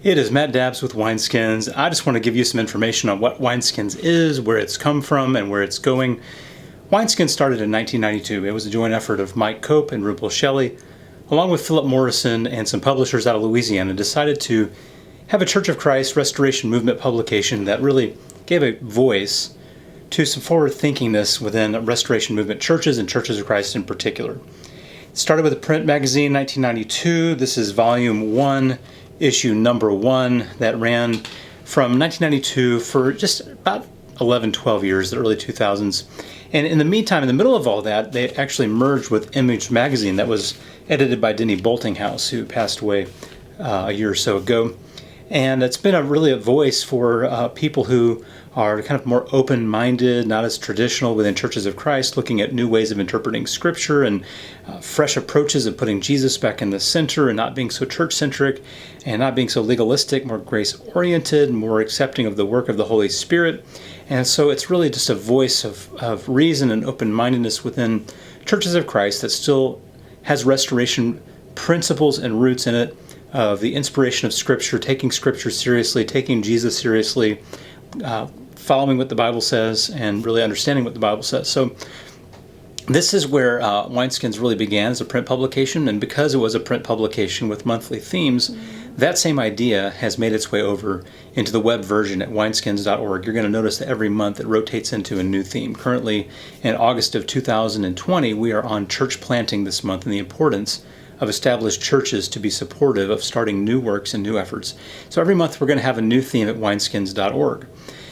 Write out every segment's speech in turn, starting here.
It is Matt Dabbs with Wineskins. I just want to give you some information on what Wineskins is, where it's come from, and where it's going. Wineskins started in 1992. It was a joint effort of Mike Cope and Rubel Shelly, along with Philip Morrison and some publishers out of Louisiana, decided to have a Church of Christ Restoration Movement publication that really gave a voice to some forward-thinkingness within Restoration Movement churches and Churches of Christ in particular. It started with a print magazine in 1992. This is volume 1. Issue number 1 that ran from 1992 for just about 11, 12 years, the early 2000s. And in the meantime, in the middle of all that, they actually merged with Image magazine that was edited by Denny Boltinghouse, who passed away a year or so ago. And it's been really a voice for people who are kind of more open-minded, not as traditional within Churches of Christ, looking at new ways of interpreting Scripture and fresh approaches of putting Jesus back in the center and not being so church-centric and not being so legalistic, more grace-oriented, more accepting of the work of the Holy Spirit. And so it's really just a voice of reason and open-mindedness within Churches of Christ that still has restoration principles and roots in it, of the inspiration of Scripture, taking Scripture seriously, taking Jesus seriously, following what the Bible says, and really understanding what the Bible says. So this is where Wineskins really began as a print publication, and because it was a print publication with monthly themes, that same idea has made its way over into the web version at wineskins.org. You're going to notice that every month it rotates into a new theme. Currently, in August of 2020, we are on church planting this month and the importance of established churches to be supportive of starting new works and new efforts. So every month we're going to have a new theme at wineskins.org.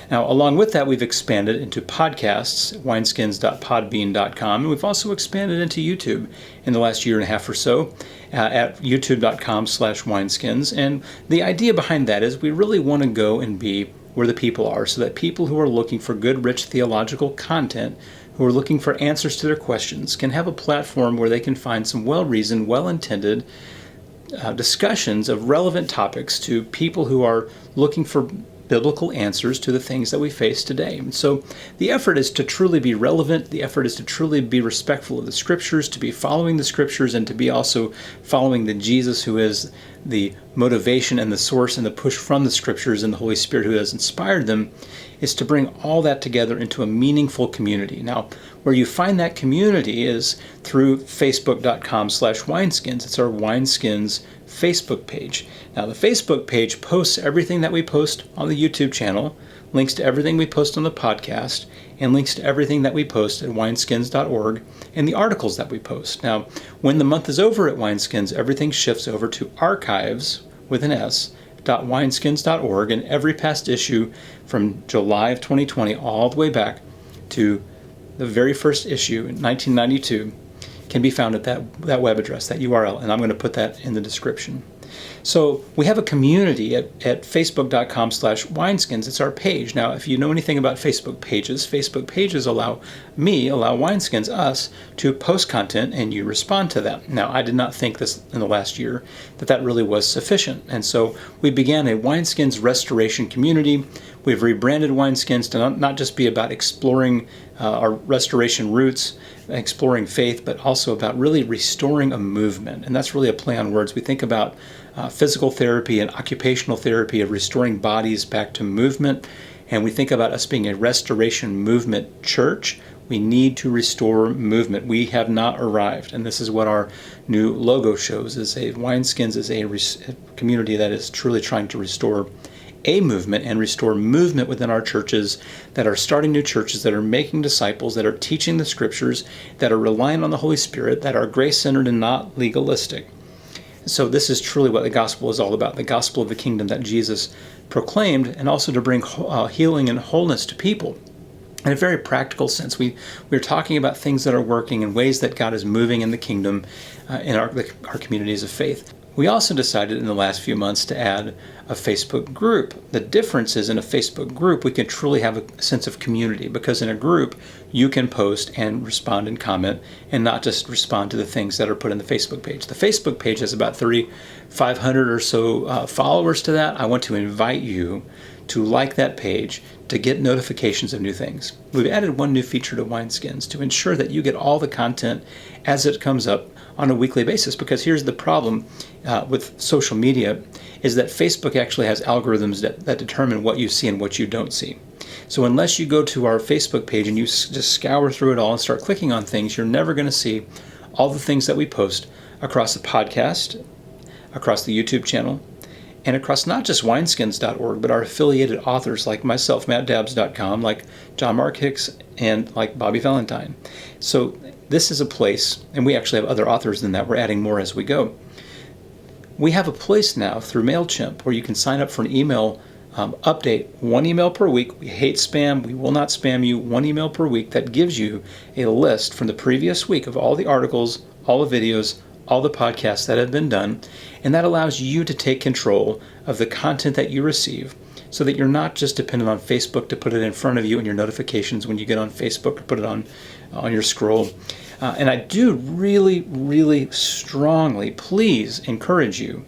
Now, along with that, we've expanded into podcasts, wineskins.podbean.com, and we've also expanded into YouTube in the last year and a half or so at youtube.com/wineskins. And the idea behind that is we really want to go and be where the people are, so that people who are looking for good, rich theological content, who are looking for answers to their questions, can have a platform where they can find some well-reasoned, well-intended discussions of relevant topics to people who are looking for biblical answers to the things that we face today. And so the effort is to truly be relevant. The effort is to truly be respectful of the Scriptures, to be following the Scriptures, and to be also following the Jesus who is the motivation and the source and the push from the Scriptures, and the Holy Spirit who has inspired them, is to bring all that together into a meaningful community. Now, where you find that community is through facebook.com/wineskins. It's our Wineskins Facebook page. Now, the Facebook page posts everything that we post on the YouTube channel, links to everything we post on the podcast, and links to everything that we post at wineskins.org and the articles that we post. Now, when the month is over at Wineskins, everything shifts over to archives with an S, .wineskins.org, and every past issue from July of 2020 all the way back to the very first issue in 1992 can be found at that web address, that URL, and I'm going to put that in the description. So we have a community at facebook.com/wineskins. It's our page. Now, if you know anything about Facebook pages allow Wineskins, us, to post content and you respond to that. Now, I did not think this in the last year that really was sufficient. And so we began a Wineskins restoration community. We've rebranded Wineskins to not just be about exploring our restoration roots, exploring faith, but also about really restoring a movement. And that's really a play on words. We think about physical therapy and occupational therapy of restoring bodies back to movement. And we think about us being a restoration movement church. We need to restore movement. We have not arrived. And this is what our new logo shows, is Wineskins is a community that is truly trying to restore a movement and restore movement within our churches that are starting new churches, that are making disciples, that are teaching the Scriptures, that are relying on the Holy Spirit, that are grace-centered and not legalistic. So this is truly what the gospel is all about, the gospel of the kingdom that Jesus proclaimed, and also to bring healing and wholeness to people. In a very practical sense, we're talking about things that are working and ways that God is moving in the kingdom in our communities of faith. We also decided in the last few months to add a Facebook group. The difference is in a Facebook group, we can truly have a sense of community, because in a group, you can post and respond and comment and not just respond to the things that are put in the Facebook page. The Facebook page has about 3,500 or so followers to that. I want to invite you to like that page to get notifications of new things. We've added one new feature to Wineskins to ensure that you get all the content as it comes up on a weekly basis, because here's the problem with social media is that Facebook actually has algorithms that determine what you see and what you don't see. So unless you go to our Facebook page and you just scour through it all and start clicking on things, you're never going to see all the things that we post across the podcast, across the YouTube channel, and across not just wineskins.org, but our affiliated authors like myself, mattdabbs.com, like John Mark Hicks, and like Bobby Valentine. So this is a place, and we actually have other authors than that. We're adding more as we go. We have a place now through MailChimp where you can sign up for an email update, one email per week. We hate spam. We will not spam you. One email per week that gives you a list from the previous week of all the articles, all the videos, all the podcasts that have been done, and that allows you to take control of the content that you receive so that you're not just dependent on Facebook to put it in front of you in your notifications when you get on Facebook or put it on your scroll. And I do really, really strongly please encourage you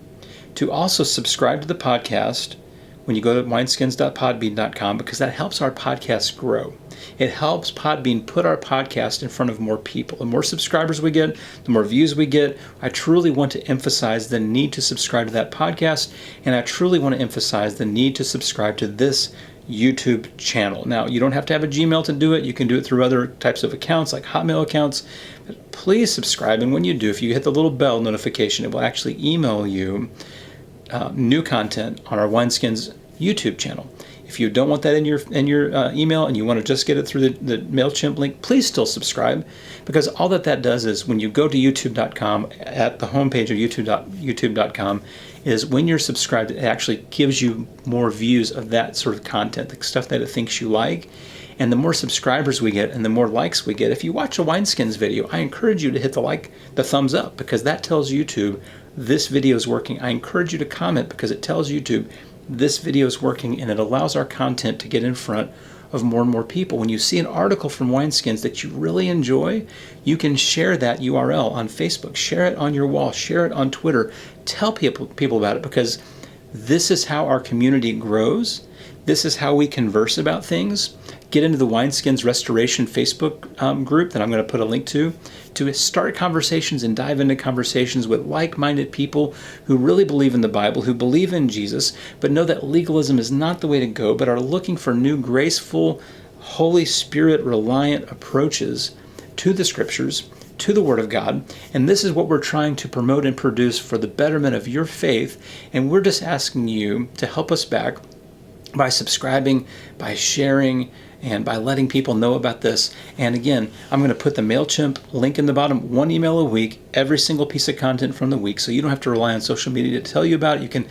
to also subscribe to the podcast when you go to wineskins.podbean.com, because that helps our podcast grow. It helps Podbean put our podcast in front of more people. The more subscribers we get, the more views we get. I truly want to emphasize the need to subscribe to that podcast, and I truly want to emphasize the need to subscribe to this YouTube channel. Now, you don't have to have a Gmail to do it. You can do it through other types of accounts, like Hotmail accounts. But please subscribe, and when you do, if you hit the little bell notification, it will actually email you new content on our Wineskins YouTube channel. If you don't want that in your email and you want to just get it through the MailChimp link, please still subscribe, because all that does is when you go to youtube.com, at the homepage of youtube.com, is when you're subscribed, it actually gives you more views of that sort of content, the stuff that it thinks you like. And the more subscribers we get and the more likes we get, if you watch a Wineskins video, I encourage you to hit the thumbs up, because that tells YouTube this video is working. I encourage you to comment, because it tells YouTube this video is working, and it allows our content to get in front of more and more people. When you see an article from Wineskins that you really enjoy, you can share that URL on Facebook, share it on your wall, share it on Twitter, tell people about it, because this is how our community grows. This is how we converse about things. Get into the Wineskins Restoration Facebook group that I'm going to put a link to start conversations and dive into conversations with like-minded people who really believe in the Bible, who believe in Jesus, but know that legalism is not the way to go, but are looking for new, graceful, Holy Spirit-reliant approaches to the Scriptures, to the Word of God. And this is what we're trying to promote and produce for the betterment of your faith. And we're just asking you to help us back by subscribing, by sharing, and by letting people know about this. And again, I'm going to put the MailChimp link in the bottom, one email a week, every single piece of content from the week, so you don't have to rely on social media to tell you about it.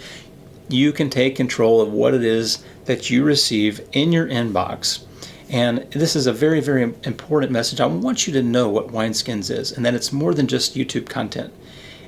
You can take control of what it is that you receive in your inbox. And this is a very, very important message. I want you to know what Wineskins is, and that it's more than just YouTube content.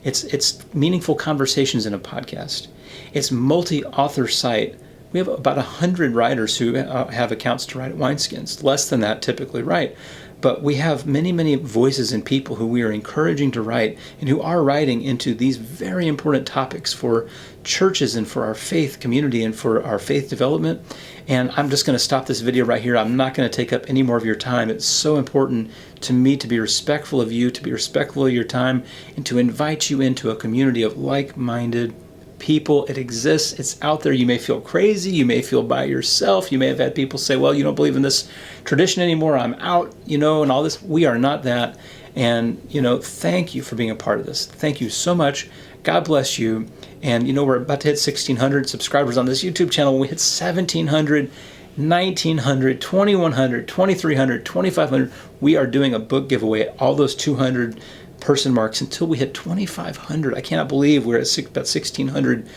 It's meaningful conversations in a podcast. It's multi-author site. We have about 100 writers who have accounts to write at Wineskins. Less than that typically write. But we have many, many voices and people who we are encouraging to write and who are writing into these very important topics for churches and for our faith community and for our faith development. And I'm just going to stop this video right here. I'm not going to take up any more of your time. It's so important to me to be respectful of you, to be respectful of your time, and to invite you into a community of like-minded people. It exists. It's out there. You may feel crazy. You may feel by yourself. You may have had people say, well, you don't believe in this tradition anymore. I'm out, and all this. We are not that. And, thank you for being a part of this. Thank you so much. God bless you. And, we're about to hit 1,600 subscribers on this YouTube channel. When we hit 1,700, 1,900, 2,100, 2,300, 2,500, we are doing a book giveaway at all those 200 person marks until we hit 2,500. I cannot believe we're at about 1,600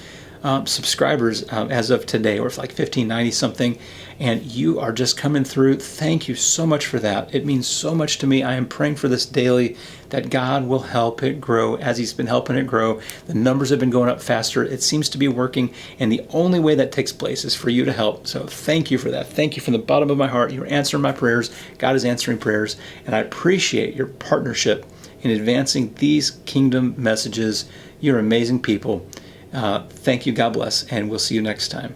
subscribers as of today, or it's like 1,590 something, and you are just coming through. Thank you so much for that. It means so much to me. I am praying for this daily, that God will help it grow as He's been helping it grow. The numbers have been going up faster. It seems to be working, and the only way that takes place is for you to help. So thank you for that. Thank you from the bottom of my heart. You're answering my prayers. God is answering prayers, and I appreciate your partnership in advancing these kingdom messages. You're amazing people. Thank you. God bless, and we'll see you next time.